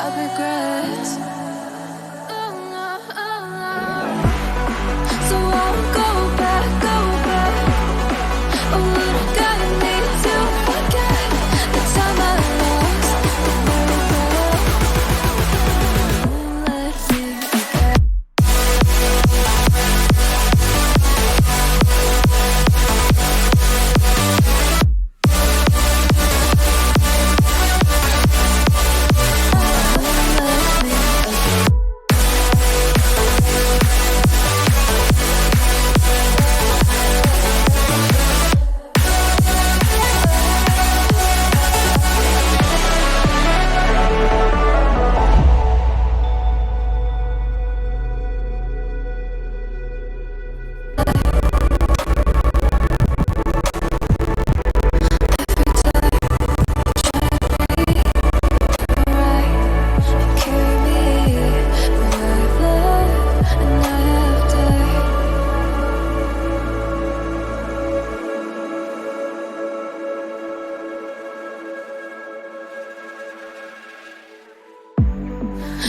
have regrets. So I'll go back. Oh, what I gotta need to forget the time I lost. Won't let me forget.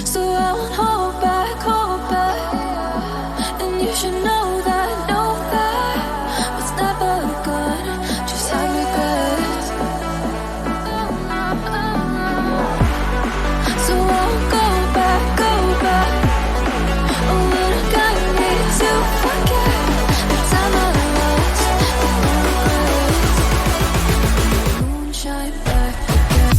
So I won't hold back, and you should know that what's never good, just have regrets. So I'll go back, oh, what I gotta need to forget the time I lost, the moonshine back again.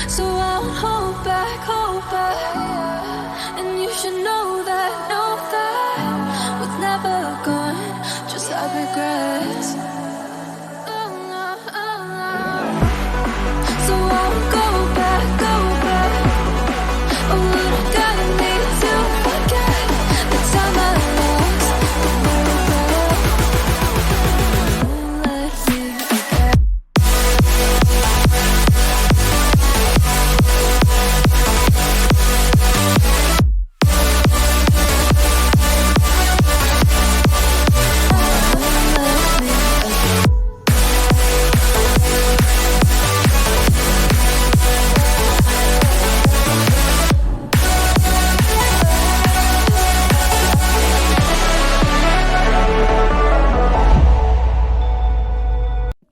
So I'll hold back,